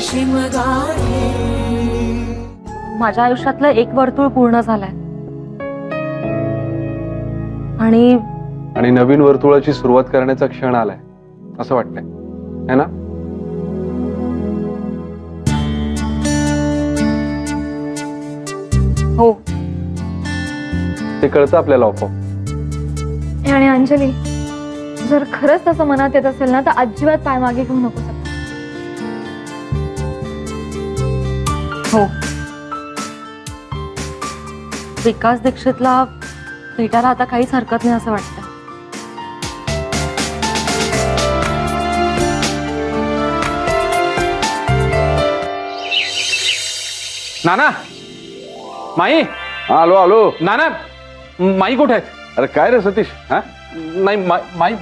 शिमगाडे. माझ्या आयुष्यातलं एक वर्तुळ पूर्ण झालंय आणि नवीन वर्तुळाची सुरुवात करण्याचा क्षण आलाय असं वाटतंय है ना? हो. ते कळतं आपल्याला आपोआप. आणि अंजली, जर खरंच तसं मनात येत असेल ना तर अजिबात पाय मागे घेऊ नको. हो, विकास दीक्षितला भेटायला आता काहीच हरकत नाही असं वाटतं. नाना, माई. आलो आलो. नाना, माई कुठे आहेत? अरे काय रे सतीश? हा नाही, माई.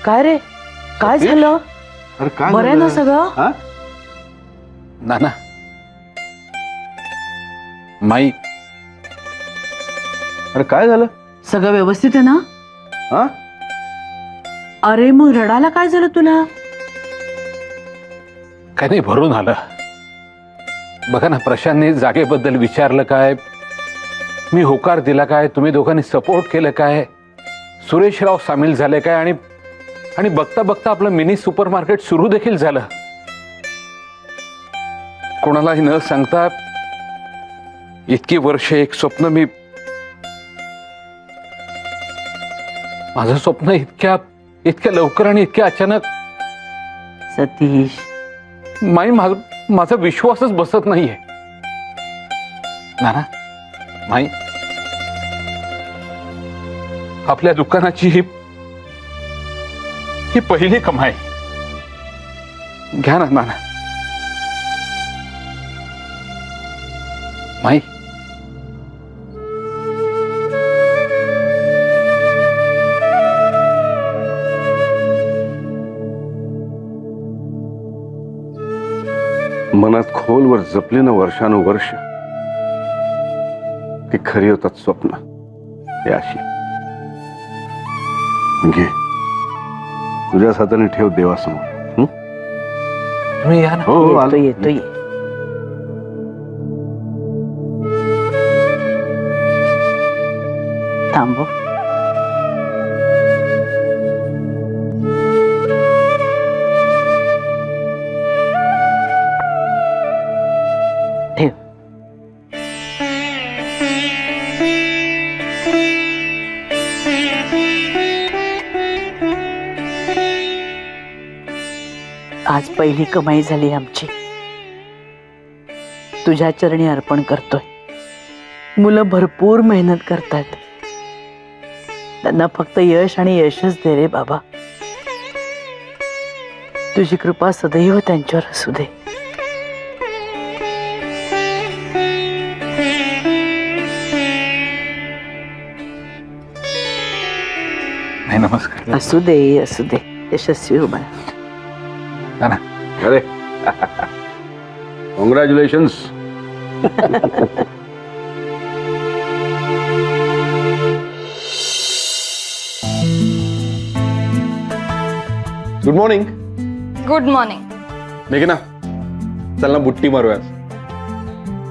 काय रे, काय झालं? अरे काय बरं आहे ना सगळं? हा? नाना, माई. अरे काय झालं? सगळं व्यवस्थित आहे ना? हा? अरे मग रडायला काय झालं तुला? काय नाही, भरून आलं. बघा ना, प्रशांतने जागेबद्दल विचारलं काय, मी होकार दिला काय, तुम्ही दोघांनी सपोर्ट केलं काय, सुरेशराव सामील झाले काय, आणि बघता बघता आपलं मिनी सुपरमार्केट सुरू देखील झालं. कोणालाही न सांगता इतकी वर्ष एक स्वप्न माझं स्वप्न इतक्या लवकर आणि इतक्या अचानक. सतीश, माई, माझा विश्वासच बसत नाहीये. नाना, माई, आपल्या दुकानाची ही पहिली कमाई. घ्या ना नाना. माई, मनात खोलवर जपली ना वर्षानुवर्ष ती खरी होतात स्वप्न. हे अशी घे, तुझ्याच हाताने ठेव देवासमोर. तुम्ही या ना. हो हो, आलो. येतोय. थांब. ठेव. आज पहिली कमाई झाली आमची. तुझ्या चरणी अर्पण करतोय. मुलं भरपूर मेहनत करतात, त्यांना फक्त यश आणि यशच दे रे बाबा. तुझी कृपा सदैव त्यांच्यावर असू दे. नाही, नमस्कार. असू दे, असू दे. यशस्वी हो बाळा. नाना, अरे congratulations. Good morning. Good morning. मेघना, चल ना बुट्टी मारूया.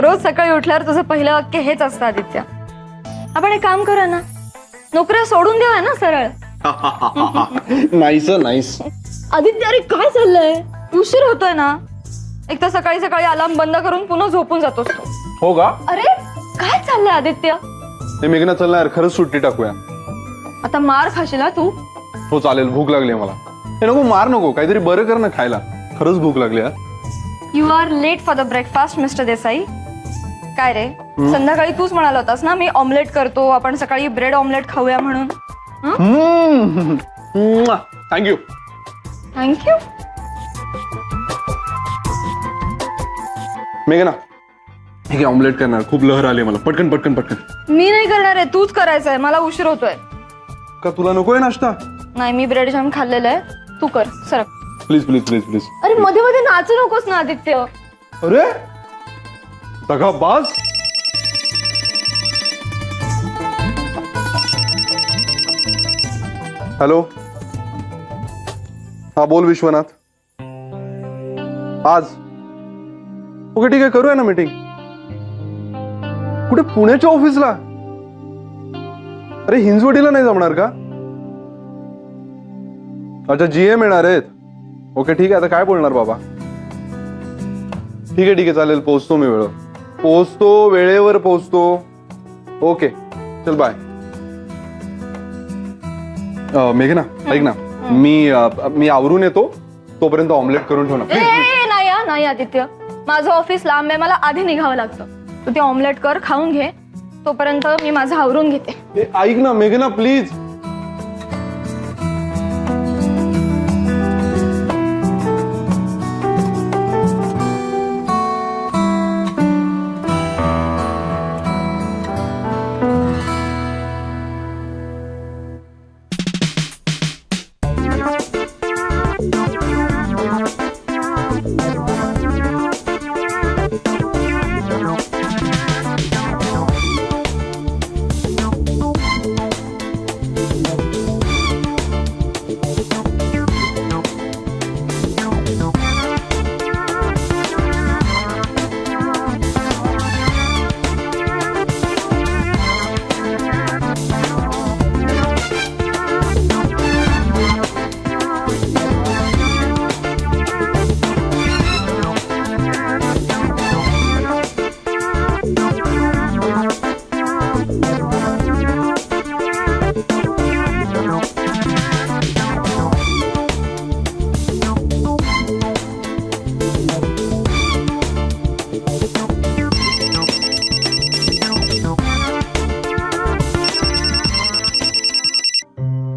रोज सकाळी उठल्यावर तुझं पहिलं वाक्य हेच असतं आदित्य. आपण एक काम करूया ना, नोकऱ्या सोडून देऊया ना सरळ. Nice nice. आदित्य, अरे काय चाललंय? उशीर होतोय ना. एक तर सकाळी सकाळी अलार्म बंद करून पुन्हा झोपून जातोस तू. हो का? अरे काय चाललंय आदित्य? हे मेघना, चल ना यार, खरंच सुट्टी टाकूया. आता मार खाशील हा तू. हो चालेल, भूक लागली मला. हे नको, मार नको, काहीतरी बरं कर ना खायला. खरंच भूक लागली यार. You are late for the breakfast mister Desai. काय रे, संध्याकाळी तूच म्हणाला होतास ना मी ऑमलेट करतो, आपण सकाळी ब्रेड ऑमलेट खाऊया म्हणून. थँक्यू. थँक्यू. मेघना, ठीक आहे, ऑमलेट करणार. खूप लहर आली मला. पटकन पटकन पटकन. मी नाही करणार आहे, तूच करायचंय. मला उशीर होतोय. का तुला नकोय नाश्ता? नाही, मी ब्रेड जॅम खाल्लेलं आहे. तू कर सरक. Please please please please. अरे मध्ये मध्ये नाचू नकोस ना आदित्य. अरे दगाबाज. हॅलो, हा बोल विश्वनाथ. आज ओके ठीक आहे, करूया ना मीटिंग. कुठे पुण्याच्या ऑफिसला? अरे हिंजवडीला नाही जमणार का? अच्छा GM येणार आहेत. ओके ठीक आहे, आता काय बोलणार बाबा. ठीक आहे चालेल, पोहोचतो मी वेळेवर पोहोचतो. ओके चल बाय. मेघना ऐक ना, मी आवरून येतो, तोपर्यंत ऑमलेट करून ठेव ना. नाही आदित्य, माझं ऑफिस लांब आहे, मला आधी निघावं लागतं. तू ते ऑमलेट कर, खाऊन घे, तोपर्यंत मी माझं आवरून घेते. ऐक ना मेघना प्लीज.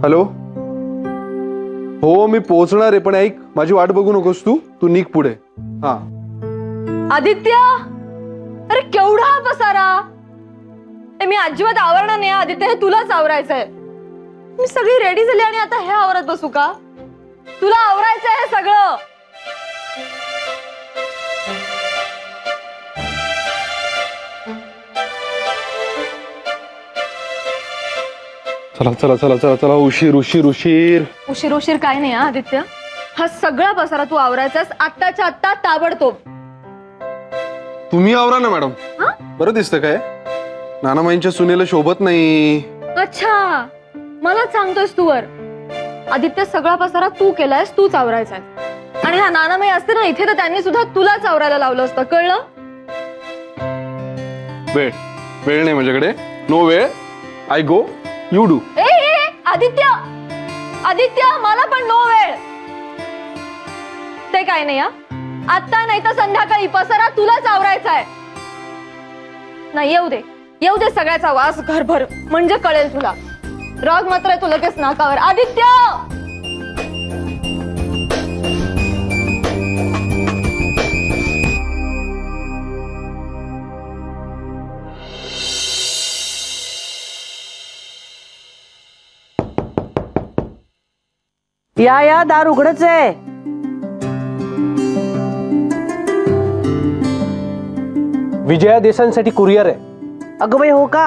हॅलो. हो मी पोहोचणार आहे, पण ऐक, माझी वाट बघू नकोस तू निघ पुढे. हा आदित्य, अरे केवढा हा पसारा. मी अजिबात आवरणार नाही आदित्य, हे तुलाच आवरायचंय. मी सगळी रेडी झाली आणि आता हे आवरत बसू का? तुला आवरायचंय हे सगळं. चला चला चला चला चला, उशीर उशीर उशीर. उशीर काय नाही आदित्य, हा सगळा पसारा तू आवरायचास आत्ताच्या आत्ता, ताबडतोब. तुम्ही आवरा ना मॅडम. बरं दिसतं काय? नानामाईंच्या सुनेला शोभत नाही. अच्छा, मला सांगतोयस तू वर. आदित्य, सगळा पसारा तू केलायस, तूच आवरायचाय. आणि हा नानामाई असते ना इथे, तर त्यांनी सुद्धा तुलाच आवरायला लावलं असतं, कळलं? वेळ नाही माझ्याकडे. नो वेळ. I go, you do. Aditya, मला पण नो वेळ. ते काय नाही, आता नाही तर संध्याकाळी पसारा तुलाच आवरायचाय. नाही, येऊ दे सगळ्याचा वास घरभर, म्हणजे कळेल तुला. राग मात्र तू लगेच नाकावर. आदित्य, या दार उघडच आहे. विजया देसाईंसाठी कुरिअर आहे. अगं बाई, हो का?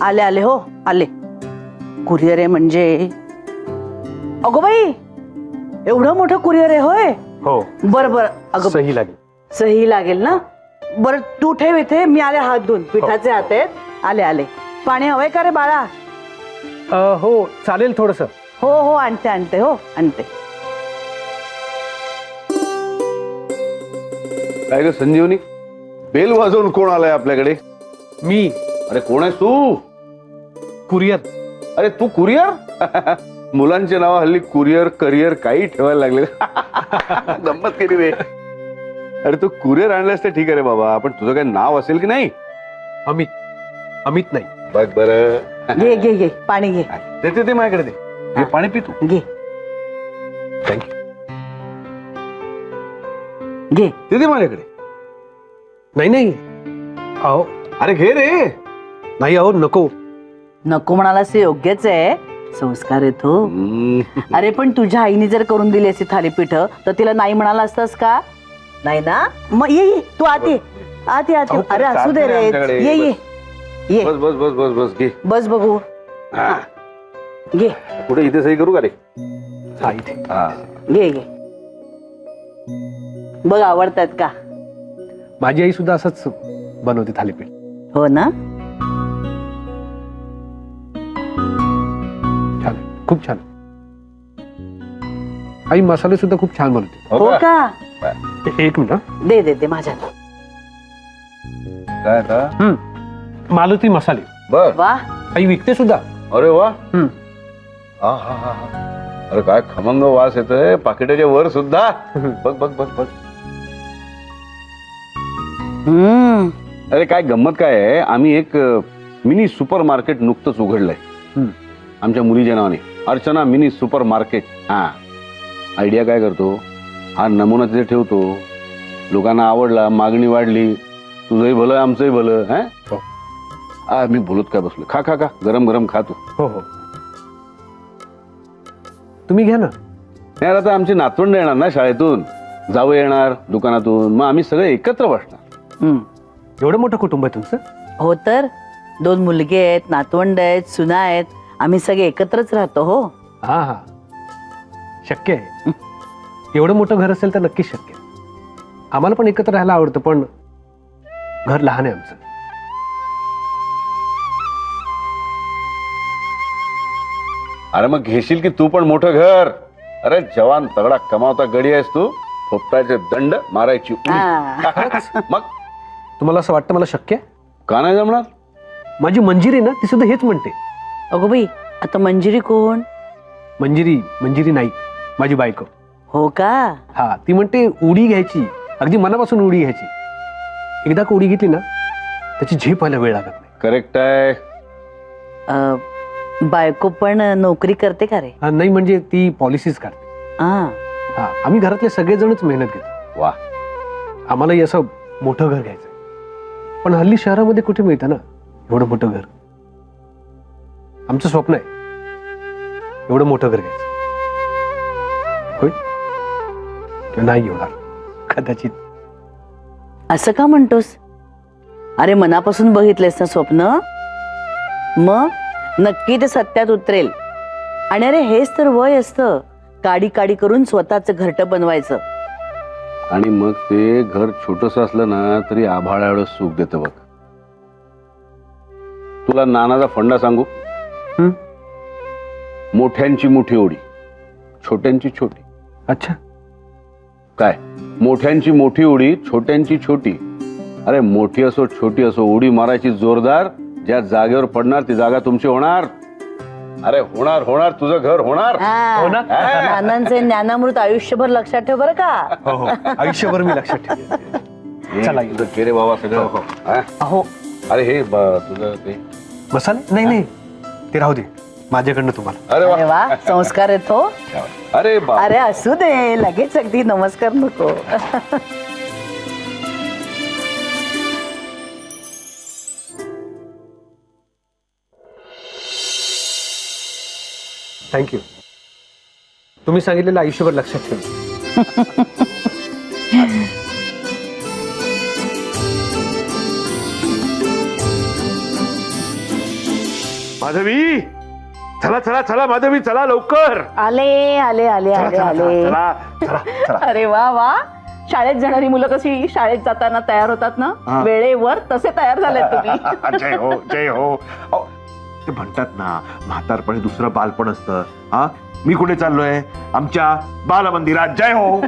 आले हो आले. कुरिअर आहे म्हणजे? अगो बाई, एवढं मोठं कुरिअर आहे होय? हो. बर अगं, सही लागेल. सही लागेल ना? बरं तू ठेव इथे, मी आले हात धुवून. पिठाचे हात आहेत. आले. पाणी हवंय का रे बाळा? हो चालेल थोडस. हो आणते हो आणते. काय ग संजीवनी, बेल वाजवून कोण आलाय आपल्याकडे? मी. अरे कोण आहेस तू? कुरिअर. अरे तू कुरिअर? मुलांचे नाव हल्ली कुरिअर करिअर काही ठेवायला लागले. गंमत केली रे. अरे तू कुरिअर आणलास तर ठीक आहे रे बाबा, पण तुझं काही नाव असेल की नाही? अमित नाही. बघ बरं. घे पाणी घे. ते माझ्याकडे दे. हे पाणी पी तू. घे थँक्यू. घे. ते दे माझ्याकडे. नाही अहो. अरे घे रे. नाही अहो, नको म्हणालास ते योग्यच आहे. संस्कार येतो. अरे पण तुझ्या आईने जर करून दिली असती थालीपीठ, तर तिला नाही म्हणाला असतास का? नाही ना? मग ये तू आत ये. अरे असू दे रे. ये बस घे. बस बघू. घे. कुठे इथे सही करू का रे? हा इथे. घे बघ, आवडतात का? माझी आई सुद्धा असंच बनवते थालीपीठ. हो ना. छान आहे, खूप छान. आई मसाले सुद्धा खूप छान बनवते. हो का. एक मिनिट हं. दे दे दे माझ्या. काय आता? मालती मसाले बर. वा. आई विकते सुद्धा. अरे वा. हम्म. हा हा हा हा. अरे काय खमंग वास येतोय पाकिटाच्या वर सुद्धा. बघ बघ बघ बघ. अरे काय गंमत काय आहे, आम्ही एक मिनी सुपर मार्केट नुकतंच उघडलंय आमच्या मुलीच्या नावाने, अर्चना मिनी सुपर मार्केट. हा आयडिया काय करतो, हा नमुना तिथे ठेवतो, लोकांना आवडला, मागणी वाढली, तुझंही भलं आमचंही भलं. हो. हा मी बोलत काय बसलो. खा खा खा, गरम गरम खा तू. हो हो, तुम्ही घ्या ना. नाही आता आमची नातवंड येणार ना शाळेतून, जावं येणार दुकानातून, मग आम्ही सगळे एकत्र बसणार. एवढं मोठं कुटुंब आहे तुमचं. हो तर 2 मुलगे आहेत, नातवंड आहेत, सुना आहेत, आम्ही सगळे एकत्रच राहतो. हो. हा हा, शक्य आहे. एवढं मोठं घर असेल तर नक्कीच शक्य आहे. आम्हाला पण एकत्र राहायला आवडतं, पण घर लहान आहे आमचं. अरे मग घेशील की तू पण मोठं घर. अरे जवान तगडा कमावता गडी आहेस तू, फोपटाचे दंड मारायची उडी. हा. मग तुम्हाला असं वाटतं मला शक्य आहे? का नाही जमणार? माझी मंजिरी ना, ती सुद्धा हेच म्हणते. अगो बाई, आता मंजिरी कोण? मंजिरी नाईक, माझी बायको. हो का. हा, ती म्हणते उडी घ्यायची, अगदी मनापासून उडी घ्यायची. एकदा का उडी घेतली ना, त्याची झेप व्हायला वेळ लागत नाही. करेक्ट आहे. बायको पण नोकरी करते का रे? हा, नाही म्हणजे ती पॉलिसीज काढते. हा. हा, आम्ही घरातले सगळेजणच मेहनत घेतो. वा. आम्हालाही असं मोठं घर घ्यायचं, पण हल्ली शहरामध्ये कुठे मिळतं ना एवढं मोठं घर. आमचं स्वप्न आहे एवढं मोठं घर घ्यायचं. होय किंवा नाही होणार कदाचित. असं का म्हणतोस? अरे मनापासून बघितलेस ना स्वप्न, मग नक्की ते सत्यात उतरेल. आणि अरे हेच तर वय असतं, काडी काडी करून स्वतःच घरटं बनवायचं. आणि मग ते घर छोटस असलं ना तरी आभाळा एवढं सुख देतं बघ. तुला नानाचा फंडा सांगू? मोठ्यांची मोठी उडी, छोट्यांची छोटी. अच्छा, काय? मोठ्यांची मोठी उडी, छोट्यांची छोटी. अरे मोठी असो छोटी असो, उडी मारायची जोरदार. ज्या जागेवर पडणार ती जागा तुमची होणार. अरे होणार होणार, तुझं घर होणार. हो ना? नानांचे ज्ञानामृत आयुष्यभर लक्षात ठेव बरं का. हो हो, आयुष्यभर मी लक्षात ठेवेन. चला, तुझं केरे बाबा सगळं. हा? हो. अरे हे तुझं ते मसाले नाही नाही, ते राहू दे माझ्याकडनं तुम्हाला. अरे अरे वा. वा, संस्कार येतो. अरे बा. अरे असू दे, लगेच अगदी नमस्कार नको. थँक्यू. तुम्ही सांगितलेलं आयुष्यभर लक्षात ठेवा. माधवी, चला चला चला माधवी, चला लवकर. आले आले आले आले आले. चला चला चला. अरे वा वा, शाळेत जाणारी मुलं कशी शाळेत जाताना तयार होतात ना, वेळेवर तसे तयार झालेत तुम्ही. जय हो जय हो. अहो, ते म्हणतात ना म्हातारपणी दुसरं बालपण असतं. हा, मी कुठे चाललोय? आमच्या बालमंदिरात. जय हो.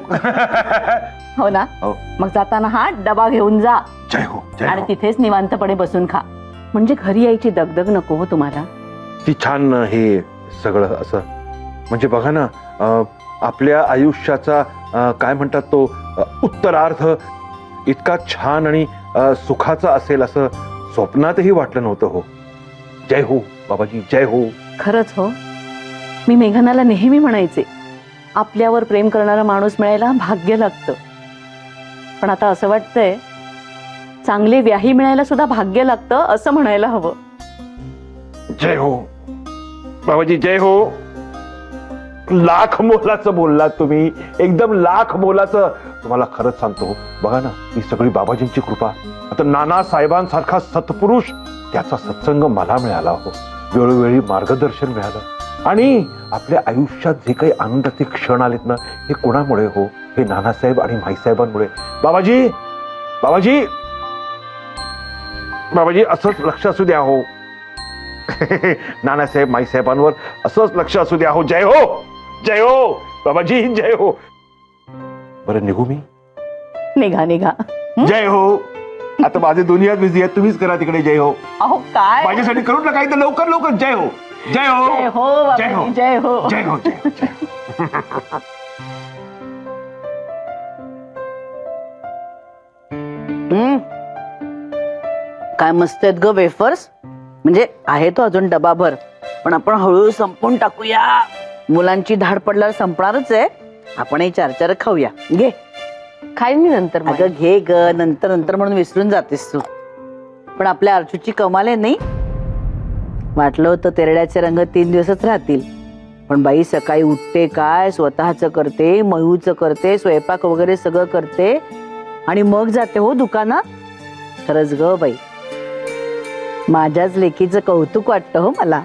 हो ना. हो. मग जाताना हा डबा घेऊन जा जय हो जय आणि हो. तिथेच निवांतपणे बसून खा, म्हणजे घरी यायची दगदग नको हो तुम्हाला. ती छान हे सगळं असं, म्हणजे बघा ना, आपल्या आयुष्याचा काय म्हणतात तो उत्तरार्ध इतका छान आणि सुखाचा असेल असं स्वप्नातही वाटलं नव्हतं. हो, जय हो बाबाजी, जय हो. खरंच हो. मी मेघनाला नेहमी म्हणायचे, आपल्यावर प्रेम करणारा माणूस मिळायला भाग्य लागतं. पण आता असं वाटतंय, चांगली व्याही मिळायला सुद्धा भाग्य लागतं असं म्हणायला हवं. जय हो बाबाजी, जय हो. लाख मोलाचं बोललात तुम्ही, एकदम लाख मोलाचं. तुम्हाला खरंच सांगतो, बघा ना, ही सगळी बाबाजींची कृपा. आता नाना साहेबांसारखा सत्पुरुष, त्याचा सत्संग मला मिळाला हो. वेळोवेळी मार्गदर्शन मिळालं. आणि आपल्या आयुष्यात जे काही आनंदाचे क्षण आलेत ना, हे कोणामुळे हो? हे नानासाहेब आणि माईसाहेबांमुळे. बाबाजी, बाबाजी बाबाजी असंच लक्ष असू द्या हो. नानासाहेब माईसाहेबांवर असंच लक्ष असू द्या हो. जय हो जय हो बाबाजी जय हो. बरं निघू मी? निघा निघा. जय हो. आता माझे दुनियात बिझी आहेत, तुम्हीच करा तिकडे. जय हो. अहो काय माझ्यासाठी करून टाका इथं लवकर लवकर. जय हो जय हो जय हो जय हो बाबाजी, जय हो. जय हो जय हो, जय हो. काय मस्त आहेत ग वेफर्स. म्हणजे आहे तो अजून डबाभर, पण आपण हळूहळू संपवून टाकूया. मुलांची धाड पडल्यावर संपणारच आहे. आपणही 4-4 खाऊया. घे. खाईन मी नंतर अगं घे ग. नंतर नंतर म्हणून विसरून जातेस तू. पण आपल्या अर्चूची कमाल आहे नाही. वाटलं होतं तेरड्याचे रंग 3 दिवसच राहतील, पण बाई सकाळी उठते काय, स्वतःच करते, मयूचं करते, स्वयंपाक वगैरे सगळं करते आणि मग जाते हो दुकानात. खरंच ग बाई, माझ्याच लेकीचं कौतुक वाटतं हो मला.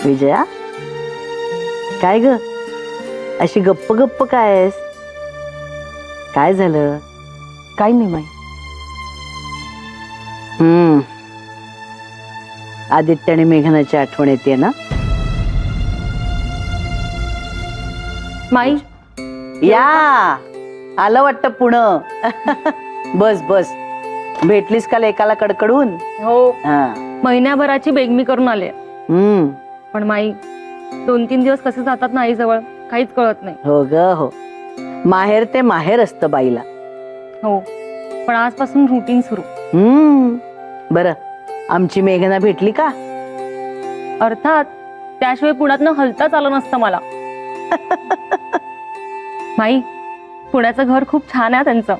विजया, काय ग अशी गप्प गप्प काय आहेस? काय झालं? काही नाही माई. आदित्य आणि मेघनाची आठवण येते ना? माई या आलं वाटतं पुणं. बस बस. भेटलीस का लेकाला कडकडून? हो, हा. महिन्याभराची बेगमी करून आले. हम्म. पण माई 2-3 दिवस कसे जातात ना आई जवळ काहीच कळत नाही. हो ग हो. माहेर ते माहेर असतं बाईला. हो, पण आजपासून रुटीन सुरू. बरं, आमची मेघना भेटली का? अर्थात, त्याशिवाय पुण्यातनं हलताच आलं नसतं मला. माई, पुण्याचं घर खूप छान आहे त्यांचं.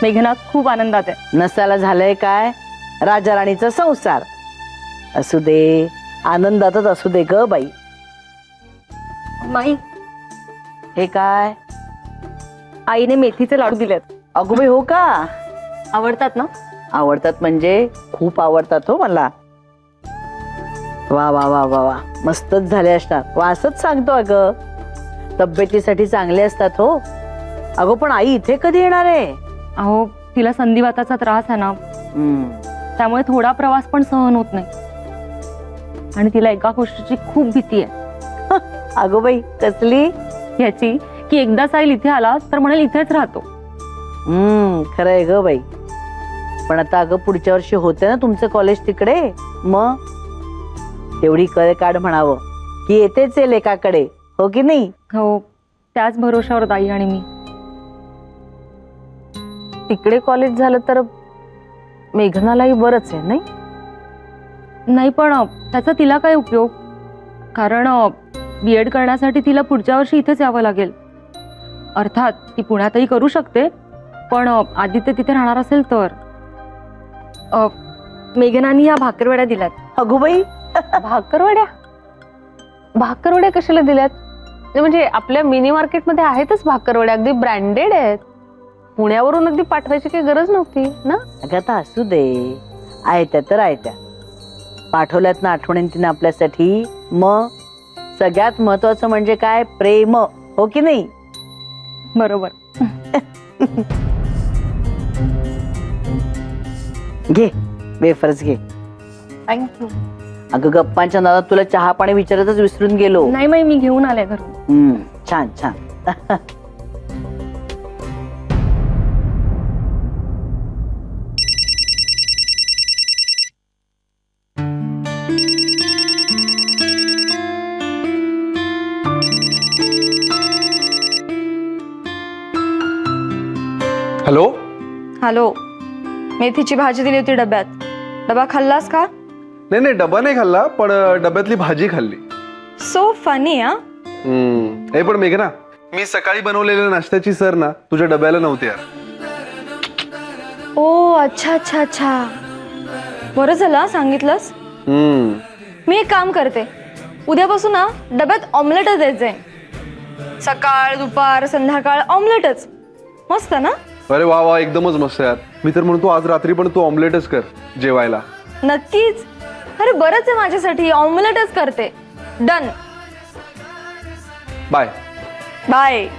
मेघना खूप आनंदात आहे. नसाला झालंय काय? राजा राणीचा संसार असू दे, आनंदातच असू दे ग बाई. माई, हे काय? आईने मेथीचे लाडू दिलेत. अगो बाई, हो का? आवडतात ना? आवडतात म्हणजे खूप आवडतात हो मला. वा वा वा वा वा, मस्तच झाले असतात. वासच सांगतो अगं. तब्येतीसाठी चांगले असतात हो. अगो पण आई इथे कधी येणार आहे? अहो, तिला संधिवाताचा त्रास आहे ना, त्यामुळे थोडा प्रवास पण सहन होत नाही. आणि तिला एका गोष्टीची खूप भीती आहे. अगो बाई, कसली? याची की एकदा साईल इथे आला तर म्हणेल इथेच राहतो. खरंय ग बाई. पण आता अगं पुढच्या वर्षी होते ना तुमचं कॉलेज तिकडे, मग तेवढी कळ काढ म्हणावं की येतेच आहे लेकाकडे, हो की नाही? हो, त्याच भरोशावर ताई आणि मी. तिकडे कॉलेज झालं तर मेघनालाही बरंच आहे नाही? नाही, पण त्याचा तिला काय उपयोग? कारण BEd करण्यासाठी तिला पुढच्या वर्षी इथेच यावं लागेल. अर्थात ती पुण्यातही करू शकते, पण आदित्य तिथे राहणार असेल तर. मेघनानी या भाकरवड्या दिल्यात. अगो बाई, भाकरवड्या? भाकरवड्या कशाला दिल्यात? म्हणजे आपल्या मिनी मार्केटमध्ये आहेतच भाकरवड्या, अगदी ब्रँडेड आहेत. पुण्यावरून अगदी पाठवायची काही गरज नव्हती ना. अगं आता असू दे, आयत्या तर आयत्या पाठवल्यात ना आठवणीन तिने आपल्यासाठी. मग सगळ्यात महत्वाचं म्हणजे काय? प्रेम, हो की नाही? बरोबर. घे वेफर्स घे. थँक्यू. अगं गप्पांच्या नादात तुला चहा पाणी विचारतच विसरून गेलो. नाही माई, मी घेऊन आले घरून. छान छान. हॅलो. हॅलो, मेथीची भाजी दिली होती डब्यात. डबा खाल्लास का? नाही नाही, डबा नाही खाल्ला, पण डब्यातली भाजी खाल्ली. So funny. हे पण मेघना, मी सकाळी बनवलेल्या नाश्त्याची सर ना तुझ्या डब्याला नव्हती यार. ओ अच्छा अच्छा अच्छा, बरं झालं सांगितलंस. मी एक काम करते, उद्यापासून ना डब्यात ऑमलेटच द्यायचंय. सकाळ दुपार संध्याकाळ ऑमलेटच. मस्त ना? अरे वा वा, एकदमच मस्त यार. मी तर म्हणतो आज रात्री पण तू ऑमलेटच कर जेवायला. नक्कीच. अरे बरंच आहे माझ्यासाठी, ऑमलेटच करते. डन. बाय. बाय.